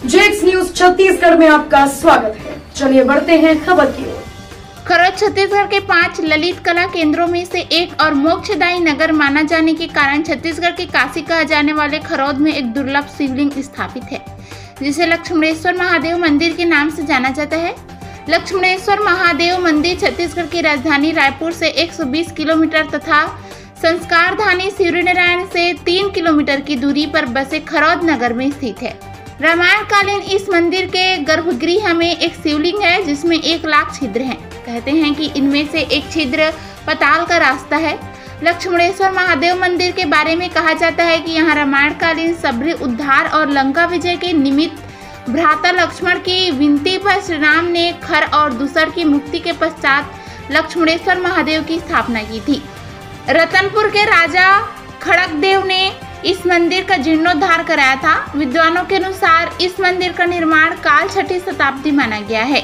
JX news Chhattisgarh में आपका स्वागत है। चलिए बढ़ते हैं खबर की ओर। खरौद छत्तीसगढ़ के 5 ललित कला केंद्रों में से एक और मोक्षदायी नगर माना जाने के कारण छत्तीसगढ़ के काशी कहा जाने वाले खरौद में एक दुर्लभ शिवलिंग स्थापित है, जिसे लक्ष्मणेश्वर महादेव मंदिर के नाम से जाना जाता है। लक्ष्मणेश्वर महादेव मंदिर छत्तीसगढ़ की राजधानी रायपुर से 120 किलोमीटर तथा संस्कारधानी सूर्यनारायण से 3 किलोमीटर की दूरी पर बसे खरौद नगर में स्थित है। रामायण कालीन इस मंदिर के गर्भगृह में एक शिवलिंग है, जिसमें 1 लाख छिद्र हैं। कहते हैं कि इनमें से एक छिद्र पाताल का रास्ता है। लक्ष्मणेश्वर महादेव मंदिर के बारे में कहा जाता है कि यहाँ रामायण कालीन सबरी उद्धार और लंका विजय के निमित्त भ्राता लक्ष्मण की विनती पर श्री राम ने खर और दूसर की मुक्ति के पश्चात लक्ष्मणेश्वर महादेव की स्थापना की थी। रतनपुर के राजा खड़गदेव ने इस मंदिर का जीर्णोद्धार कराया था। विद्वानों के अनुसार इस मंदिर का निर्माण काल 6ठी शताब्दी माना गया है।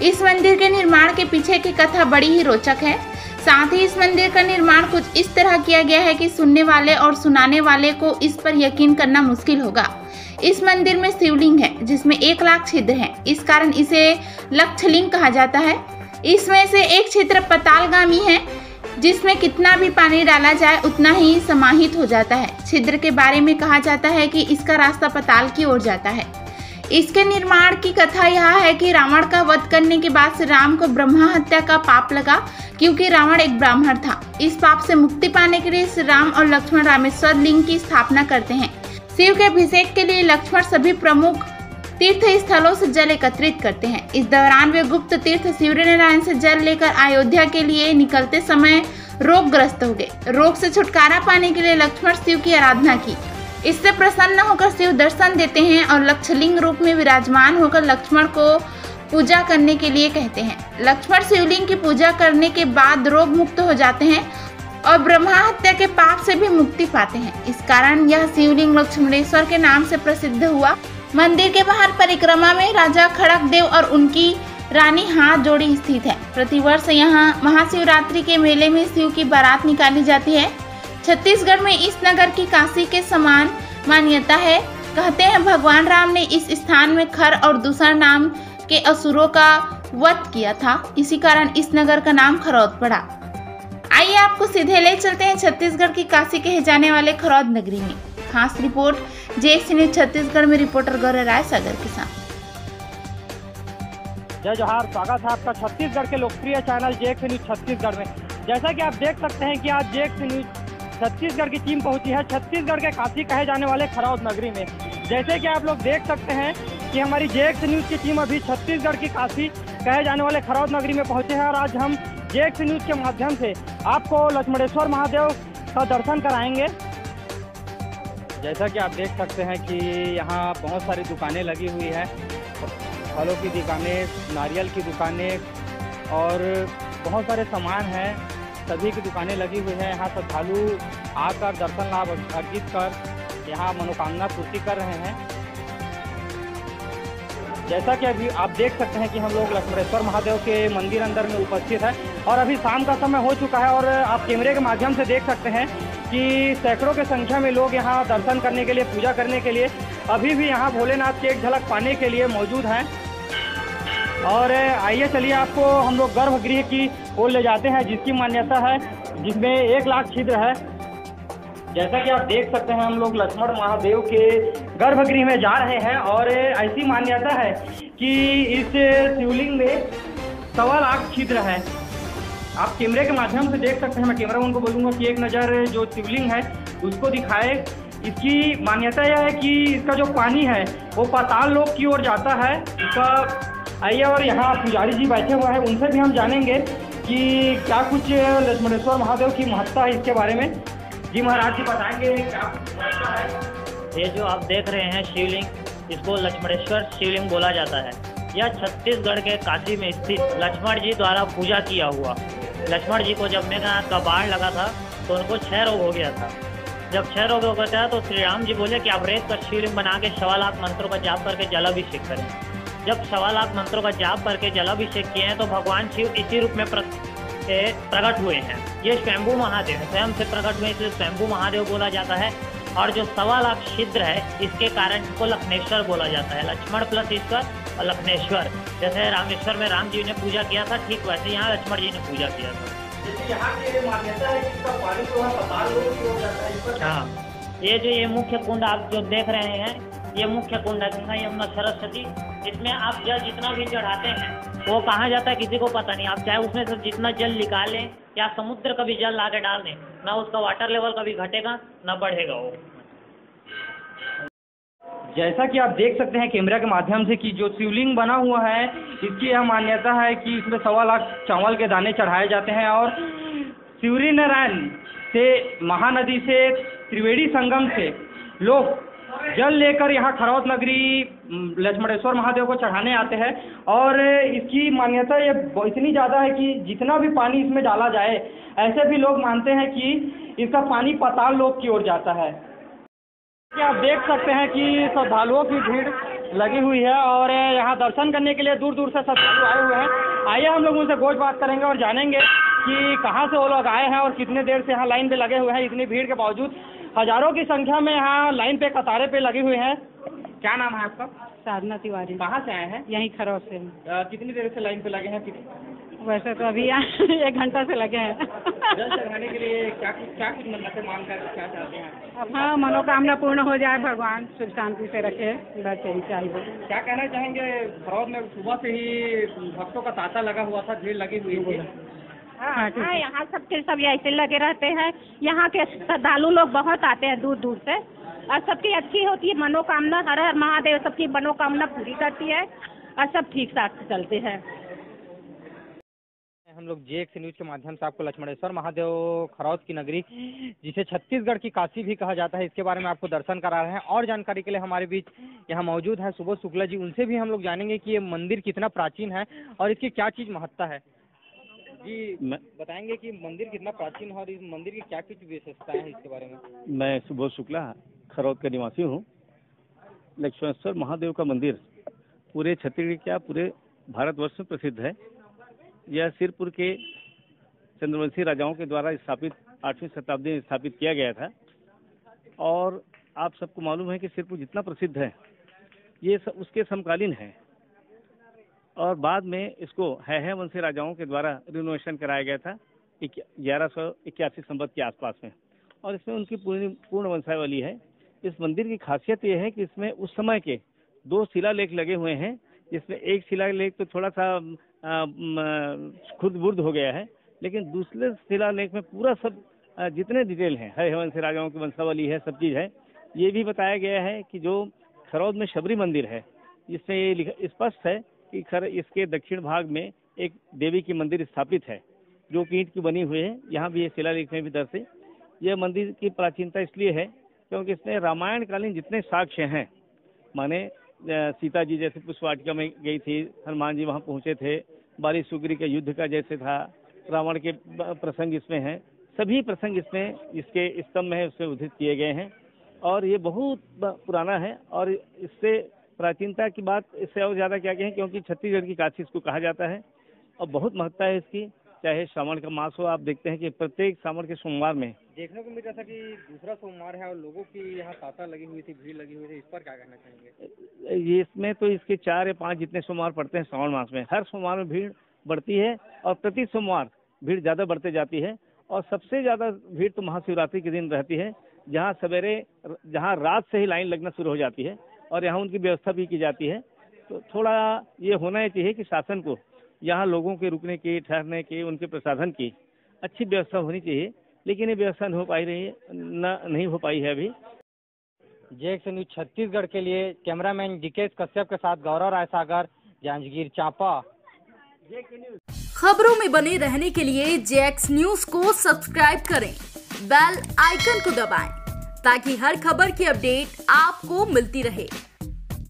इस मंदिर के निर्माण के पीछे की कथा बड़ी ही रोचक है। साथ ही इस मंदिर का निर्माण कुछ इस तरह किया गया है कि सुनने वाले और सुनाने वाले को इस पर यकीन करना मुश्किल होगा। इस मंदिर में शिवलिंग है, जिसमें 1 लाख छिद्र हैं। इस कारण इसे लक्षलिंग कहा जाता है। इसमें से एक छिद्र पातालगामी है, जिसमें कितना भी पानी डाला जाए उतना ही समाहित हो जाता है। छिद्र के बारे में कहा जाता है कि इसका रास्ता पाताल की ओर जाता है। इसके निर्माण की कथा यह है कि रावण का वध करने के बाद श्री राम को ब्रह्मा हत्या का पाप लगा, क्योंकि रावण एक ब्राह्मण था। इस पाप से मुक्ति पाने के लिए श्री राम और लक्ष्मण रामेश्वर लिंग की स्थापना करते हैं। शिव के अभिषेक के लिए लक्ष्मण सभी प्रमुख तीर्थ स्थलों से जल एकत्रित करते हैं। इस दौरान वे गुप्त तीर्थ सूर्यनारायण से जल लेकर अयोध्या के लिए निकलते समय रोगग्रस्त हो गए। रोग से छुटकारा पाने के लिए लक्ष्मण शिव की आराधना की। इससे प्रसन्न होकर शिव दर्शन देते हैं और लक्षलिंग रूप में विराजमान होकर लक्ष्मण को पूजा करने के लिए कहते हैं। लक्ष्मण शिवलिंग की पूजा करने के बाद रोग मुक्त हो जाते हैं और ब्रह्मा हत्या के पाप से भी मुक्ति पाते हैं। इस कारण यह शिवलिंग लक्ष्मणेश्वर के नाम से प्रसिद्ध हुआ। मंदिर के बाहर परिक्रमा में राजा खड़गदेव और उनकी रानी हाथ जोड़ी स्थित है। प्रतिवर्ष यहाँ महाशिवरात्रि के मेले में शिव की बारात निकाली जाती है। छत्तीसगढ़ में इस नगर की काशी के समान मान्यता है। कहते हैं भगवान राम ने इस स्थान में खर और दूसर नाम के असुरों का वध किया था। इसी कारण इस नगर का नाम खरौद पड़ा। आइए आपको सीधे ले चलते हैं छत्तीसगढ़ की काशी कहे जाने वाले खरौद नगरी में। खास रिपोर्ट जेएक्स न्यूज छत्तीसगढ़ में रिपोर्टर गौरव राय सागर के साथ। जय जोहार, स्वागत है आपका छत्तीसगढ़ के लोकप्रिय चैनल जेएक्स न्यूज छत्तीसगढ़ में। जैसा कि आप देख सकते हैं कि आज जेएक्स न्यूज छत्तीसगढ़ की टीम पहुंची है छत्तीसगढ़ के काशी कहे जाने वाले खरौद नगरी में। जैसे कि आप लोग देख सकते हैं कि हमारी जेएक्स न्यूज की टीम अभी छत्तीसगढ़ की काशी कहे जाने वाले खरौद नगरी में पहुंचे हैं और आज हम जेएक्स न्यूज के माध्यम से आपको लक्ष्मणेश्वर महादेव का दर्शन कराएंगे। जैसा कि आप देख सकते हैं कि यहाँ बहुत सारी दुकानें लगी हुई है, फलों की दुकानें, नारियल की दुकानें और बहुत सारे सामान हैं, सभी की दुकानें लगी हुई है। यहाँ श्रद्धालु आकर दर्शन लाभ अर्जित कर यहाँ मनोकामना पूर्ति कर रहे हैं। जैसा कि अभी आप देख सकते हैं कि हम लोग लक्ष्मणेश्वर महादेव के मंदिर अंदर में उपस्थित है और अभी शाम का समय हो चुका है और आप कैमरे के माध्यम से देख सकते हैं कि सैकड़ों की संख्या में लोग यहाँ दर्शन करने के लिए, पूजा करने के लिए अभी भी यहाँ भोलेनाथ की एक झलक पाने के लिए मौजूद हैं। और आइए चलिए आपको हम लोग गर्भगृह की ओर ले जाते हैं, जिसकी मान्यता है, जिसमें 1 लाख छिद्र है। जैसा कि आप देख सकते हैं हम लोग लक्ष्मण महादेव के गर्भगृह में जा रहे हैं और ऐसी मान्यता है कि इस शिवलिंग में 1.25 लाख छिद्र है। आप कैमरे के माध्यम से देख सकते हैं। मैं कैमरा उनको बोलूँगा कि एक नज़र जो शिवलिंग है उसको दिखाए। इसकी मान्यता यह है कि इसका जो पानी है वो पाताल लोक की ओर जाता है। इसका आइए और यहाँ पुजारी जी बैठे हुए हैं, उनसे भी हम जानेंगे कि क्या कुछ लक्ष्मणेश्वर महादेव की महत्ता है इसके बारे में। जी महाराज जी बताएंगे क्या महत्ता है। ये जो आप देख रहे हैं शिवलिंग, इसको लक्ष्मणेश्वर शिवलिंग बोला जाता है। यह छत्तीसगढ़ के काशी में स्थित लक्ष्मण जी द्वारा पूजा किया हुआ। लक्ष्मण जी को जब मेघनाथ का बाढ़ लगा था तो उनको 6 रोग हो गया था। जब 6 रोग हो गया था तो श्री राम जी बोले कि आप रेत का शिवलिंग बना के 1.25 लाख मंत्रों का जाप करके जलाभिषेक करें। जब 1.25 लाख मंत्रों का जाप करके जलाभिषेक किए हैं तो भगवान शिव इसी रूप में प्रकट हुए हैं। ये स्वयंभू महादेव स्वयं से प्रकट हुए, इसलिए स्वयंभू महादेव बोला जाता है। और जो 1.25 लाख छिद्र है, इसके कारण इसको लखनेश्वर बोला जाता है। लक्ष्मण प्लस ईश्वर और लखनेश्वर, जैसे रामेश्वर में राम जी ने पूजा किया था, ठीक वैसे यहाँ लक्ष्मण जी ने पूजा किया था। यहाँ की मान्यता है कि इसका पानी तो पताल लोक की ओर जाता है, इस पर हाँ, ये मुख्य कुंड आप जो देख रहे हैं, ये मुख्य कुंड है गंगा यमुना सरस्वती। इसमें आप जल जितना भी चढ़ाते हैं वो कहाँ जाता है किसी को पता नहीं। आप चाहे उसमें से जितना जल निकालें या समुद्र का भी जल ला के डाल दें, ना उसका वाटर लेवल कभी घटेगा ना बढ़ेगा वो। जैसा कि आप देख सकते हैं कैमरा के माध्यम से कि जो शिवलिंग बना हुआ है, इसकी यह मान्यता है कि इसमें 1.25 लाख चावल के दाने चढ़ाए जाते हैं और शिवरी नारायण से महानदी से त्रिवेणी संगम से लोग जल लेकर यहाँ खरौद नगरी लक्ष्मणेश्वर महादेव को चढ़ाने आते हैं। और इसकी मान्यता ये इतनी ज़्यादा है कि जितना भी पानी इसमें डाला जाए, ऐसे भी लोग मानते हैं कि इसका पानी पाताल लोक की ओर जाता है। आप देख सकते हैं कि श्रद्धालुओं की भीड़ लगी हुई है और यहाँ दर्शन करने के लिए दूर दूर से श्रद्धालु आए हुए हैं। आइए हम लोग उनसे गोच बात करेंगे और जानेंगे कि कहाँ से वो लोग आए हैं और कितने देर से यहाँ लाइन पे लगे हुए हैं। इतनी भीड़ के बावजूद हजारों की संख्या में यहाँ लाइन पे कतारे पे लगे हुए हैं। क्या नाम है आपका? साधना तिवारी। कहाँ से आए हैं? यहीं खरौद से। कितनी देर से लाइन पे लगे हैं? वैसे तो अभी 1 घंटा से लगे हैं। जल चढ़ाने के लिए क्या कुछ मन्नतें मांग कर क्या चाहते हैं? हाँ, मनोकामना पूर्ण हो जाए, भगवान सुख शांति से रखे, बस यही चाहिए। क्या कहना चाहेंगे? खरौद में सुबह से ही भक्तों का तांता लगा हुआ था, भीड़ लगी हुई थी। हाँ, यहाँ सबके सब ऐसे लगे रहते हैं। यहाँ के श्रद्धालु लोग बहुत आते हैं दूर दूर से और सबकी अच्छी होती है मनोकामना। हर हर महादेव सबकी मनोकामना पूरी करती है और सब ठीक ठाक चलते हैं। हम लोग JX न्यूज के माध्यम से आपको लक्ष्मणेश्वर महादेव खरौद की नगरी, जिसे छत्तीसगढ़ की काशी भी कहा जाता है, इसके बारे में आपको दर्शन करा रहे हैं। और जानकारी के लिए हमारे बीच यहाँ मौजूद है सुबोध शुक्ला जी। उनसे भी हम लोग जानेंगे कि ये मंदिर कितना प्राचीन है और इसकी क्या चीज़ महत्ता है। जी, बताएंगे कि मंदिर कितना प्राचीन है और इस मंदिर की क्या कुछ विशेषताएं हैं, इसके बारे में। मैं सुबोध शुक्ला खरौद का निवासी हूँ। लक्ष्मणेश्वर महादेव का मंदिर पूरे छत्तीसगढ़ क्या पूरे भारतवर्ष में प्रसिद्ध है। यह सिरपुर के चंद्रवंशी राजाओं के द्वारा स्थापित 8वीं शताब्दी में स्थापित किया गया था। और आप सबको मालूम है कि सिरपुर जितना प्रसिद्ध है ये उसके समकालीन है। और बाद में इसको है वंशी राजाओं के द्वारा रिनोवेशन कराया गया था 1181 संवत के आसपास में। और इसमें उनकी पूर्ण वंशावली है। इस मंदिर की खासियत यह है कि इसमें उस समय के 2 शिलालेख लगे हुए हैं, जिसमें एक शिलालेख तो थोड़ा सा खुद बुर्द हो गया है, लेकिन दूसरे शिलालेख में पूरा सब जितने डिटेल हैं, हरिवंश राजाओं की वंशावली है, सब चीज़ है। ये भी बताया गया है कि जो खरौद में शबरी मंदिर है, इसमें ये स्पष्ट है कि इसके दक्षिण भाग में एक देवी की मंदिर स्थापित है जो कि ईंट की बनी हुई है। यहाँ भी ये शिलालेख में भी दर्ज है। यह मंदिर की प्राचीनता इसलिए है क्योंकि इसमें रामायण कालीन जितने साक्ष्य हैं, माने सीता जी जैसे पुष्पवाटिका में गई थी, हनुमान जी वहाँ पहुँचे थे, बाली सुग्री के युद्ध का जैसे था, रावण के प्रसंग इसमें हैं, सभी प्रसंग इसमें इसके स्तंभ में है उसमें उद्धृत किए गए हैं। और ये बहुत पुराना है और इससे प्राचीनता की बात इससे और ज़्यादा क्या कहें, क्योंकि छत्तीसगढ़ की काशी इसको कहा जाता है और बहुत महत्ता है इसकी। चाहे श्रावण का मास हो, आप देखते हैं कि प्रत्येक श्रावण के सोमवार में देखने को मिल रहा था कि दूसरा सोमवार है और लोगों की यहाँ तांता लगी हुई थी, भीड़ लगी हुई थी। इस पर क्या कहना चाहेंगे? ये इसमें तो इसके 4 या 5 जितने सोमवार पड़ते हैं श्रावण मास में, हर सोमवार में भीड़ बढ़ती है और प्रति सोमवार भीड़ ज़्यादा बढ़ते जाती है। और सबसे ज़्यादा भीड़ तो महाशिवरात्रि के दिन रहती है, जहाँ रात से ही लाइन लगना शुरू हो जाती है और यहाँ उनकी व्यवस्था भी की जाती है। तो थोड़ा ये होना चाहिए कि शासन को यहाँ लोगों के रुकने की, ठहरने की, उनके प्रसाधन की अच्छी व्यवस्था होनी चाहिए, लेकिन ये व्यवस्था नहीं हो पाई है अभी। JX न्यूज छत्तीसगढ़ के लिए कैमरामैन DK कश्यप के साथ गौरव राय सागर, जांजगीर चांपा। खबरों में बने रहने के लिए JX न्यूज को सब्सक्राइब करें, बेल आइकन को दबाएं ताकि हर खबर की अपडेट आपको मिलती रहे।